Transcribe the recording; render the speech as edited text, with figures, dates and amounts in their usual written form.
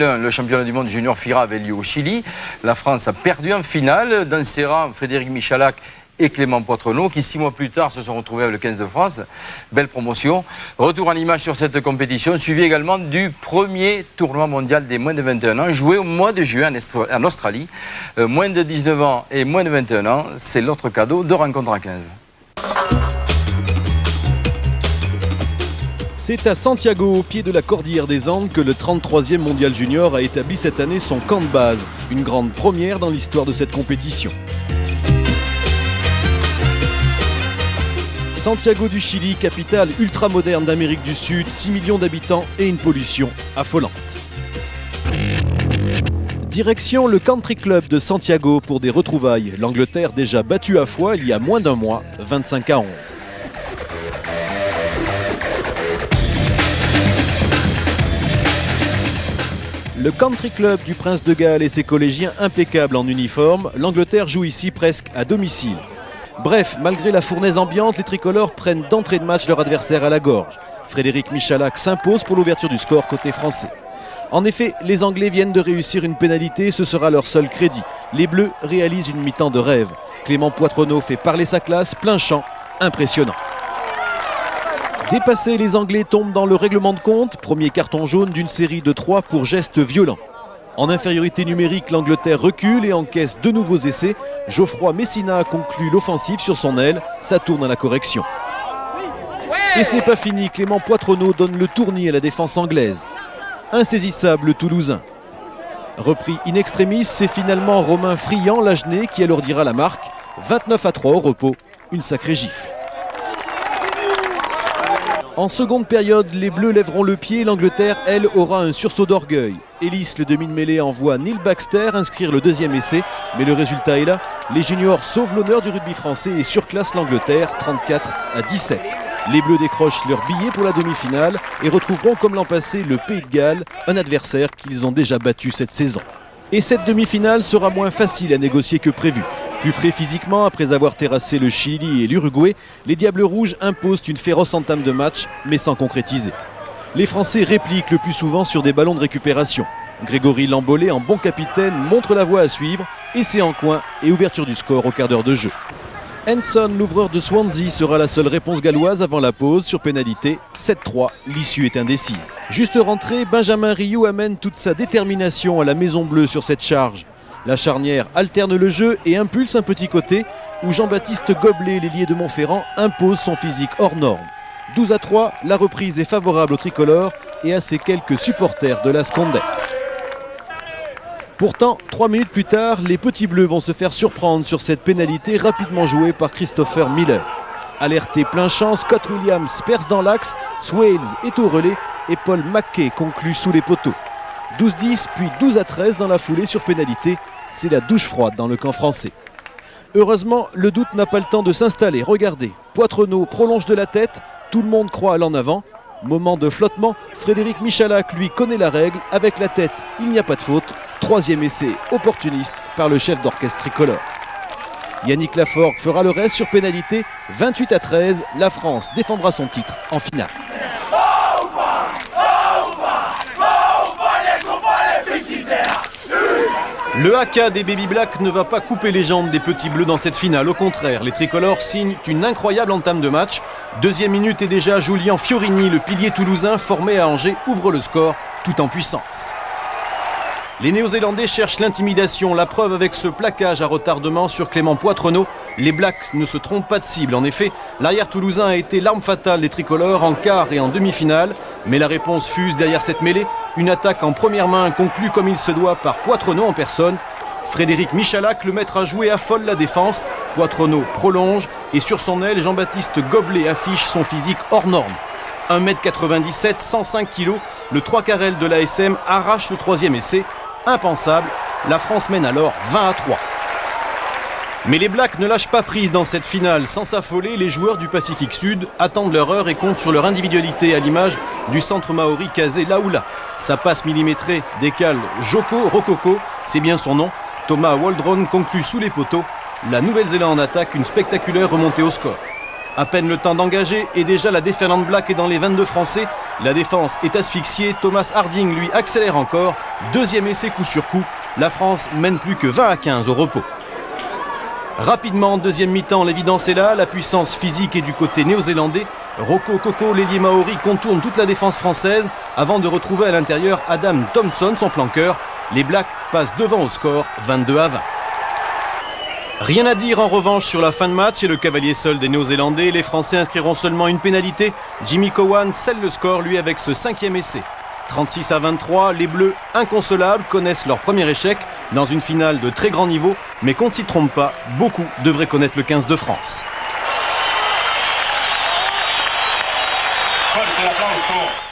Le championnat du monde junior FIRA avait lieu au Chili. La France a perdu en finale. Dans ses rangs, Frédéric Michalak et Clément Poitrenaud, qui 6 mois plus tard se sont retrouvés avec le 15 de France. Belle promotion. Retour en image sur cette compétition, suivi également du premier tournoi mondial des moins de 21 ans, joué au mois de juin en Australie. Moins de 19 ans et moins de 21 ans, c'est l'autre cadeau de Rencontre à 15. C'est à Santiago, au pied de la Cordillère des Andes, que le 33e mondial junior a établi cette année son camp de base. Une grande première dans l'histoire de cette compétition. Santiago du Chili, capitale ultramoderne d'Amérique du Sud, 6 millions d'habitants et une pollution affolante. Direction le Country Club de Santiago pour des retrouvailles. L'Angleterre déjà battue à Foix il y a moins d'un mois, 25-11. Le Country Club du Prince de Galles et ses collégiens impeccables en uniforme, l'Angleterre joue ici presque à domicile. Bref, malgré la fournaise ambiante, les tricolores prennent d'entrée de match leur adversaire à la gorge. Frédéric Michalak s'impose pour l'ouverture du score côté français. En effet, les Anglais viennent de réussir une pénalité, ce sera leur seul crédit. Les Bleus réalisent une mi-temps de rêve. Clément Poitrenaud fait parler sa classe, plein champ, impressionnant. Dépassés, les Anglais tombent dans le règlement de compte. Premier carton jaune d'une série de 3 pour gestes violents. En infériorité numérique, l'Angleterre recule et encaisse 2 nouveaux essais. Geoffroy Messina conclut l'offensive sur son aile. Ça tourne à la correction. Et ce n'est pas fini. Clément Poitrenaud donne le tournis à la défense anglaise. Insaisissable le Toulousain. Repris in extremis, c'est finalement Romain Friand, l'Agenais, qui alourdira la marque. 29-3 au repos. Une sacrée gifle. En seconde période, les Bleus lèveront le pied. L'Angleterre, elle, aura un sursaut d'orgueil. Ellis, le demi-de-mêlée, envoie Neil Baxter inscrire le deuxième essai. Mais le résultat est là. Les juniors sauvent l'honneur du rugby français et surclassent l'Angleterre 34-17. Les Bleus décrochent leur billet pour la demi-finale et retrouveront comme l'an passé le Pays de Galles, un adversaire qu'ils ont déjà battu cette saison. Et cette demi-finale sera moins facile à négocier que prévu. Plus frais physiquement, après avoir terrassé le Chili et l'Uruguay, les Diables Rouges imposent une féroce entame de match, mais sans concrétiser. Les Français répliquent le plus souvent sur des ballons de récupération. Grégory Lambolé, en bon capitaine, montre la voie à suivre, essai en coin et ouverture du score au quart d'heure de jeu. Henson, l'ouvreur de Swansea, sera la seule réponse galloise avant la pause sur pénalité. 7-3, l'issue est indécise. Juste rentré, Benjamin Rioux amène toute sa détermination à la Maison Bleue sur cette charge. La charnière alterne le jeu et impulse un petit côté où Jean-Baptiste Goblet, l'ailier de Montferrand, impose son physique hors norme. 12-3, la reprise est favorable au tricolore et à ses quelques supporters de Las Condes. Pourtant, 3 minutes plus tard, les petits bleus vont se faire surprendre sur cette pénalité rapidement jouée par Christopher Miller. Alerté plein champ, Scott Williams perce dans l'axe, Swales est au relais et Paul Mackay conclut sous les poteaux. 12-10 puis 12-13 dans la foulée sur pénalité, c'est la douche froide dans le camp français. Heureusement, le doute n'a pas le temps de s'installer. Regardez, Poitrenaud prolonge de la tête, tout le monde croit à l'en avant. Moment de flottement, Frédéric Michalak lui connaît la règle, avec la tête, il n'y a pas de faute. 3e essai opportuniste par le chef d'orchestre tricolore. Yannick Laforgue fera le reste sur pénalité, 28-13, la France défendra son titre en finale. Le haka des Baby Blacks ne va pas couper les jambes des petits bleus dans cette finale. Au contraire, les tricolores signent une incroyable entame de match. 2e minute et déjà Julien Fiorini, le pilier toulousain formé à Angers, ouvre le score tout en puissance. Les Néo-Zélandais cherchent l'intimidation, la preuve avec ce plaquage à retardement sur Clément Poitrenaud. Les Blacks ne se trompent pas de cible. En effet, l'arrière toulousain a été l'arme fatale des tricolores en quart et en demi-finale. Mais la réponse fuse derrière cette mêlée. Une attaque en première main conclue comme il se doit par Poitrenaud en personne. Frédéric Michalak, le maître à jouer, affole la défense. Poitrenaud prolonge et sur son aile, Jean-Baptiste Goblet affiche son physique hors norme. 1m97, 105 kg, le 3/4 de l'ASM arrache le 3e essai. Impensable, la France mène alors 20-3. Mais les Blacks ne lâchent pas prise dans cette finale. Sans s'affoler, les joueurs du Pacifique Sud attendent leur heure et comptent sur leur individualité à l'image du centre maori Kazé Laoula. Sa passe millimétrée décale Joko Rokoko, c'est bien son nom. Thomas Waldron conclut sous les poteaux. La Nouvelle-Zélande attaque une spectaculaire remontée au score. À peine le temps d'engager et déjà la déferlante Black est dans les 22 Français. La défense est asphyxiée, Thomas Harding lui accélère encore Deuxième essai coup sur coup. La France mène plus que 20-15 au repos. Rapidement, deuxième mi-temps, l'évidence est là. La puissance physique est du côté néo-zélandais. Rocco Coco, l'ailier maori, contourne toute la défense française avant de retrouver à l'intérieur Adam Thompson, son flanqueur. Les Blacks passent devant au score 22-20. Rien à dire en revanche sur la fin de match et le cavalier seul des Néo-Zélandais. Les Français inscriront seulement une pénalité. Jimmy Cowan scelle le score, lui, avec ce 5e essai. 36-23, les Bleus, inconsolables, connaissent leur premier échec dans une finale de très grand niveau. Mais qu'on ne s'y trompe pas, beaucoup devraient connaître le 15 de France.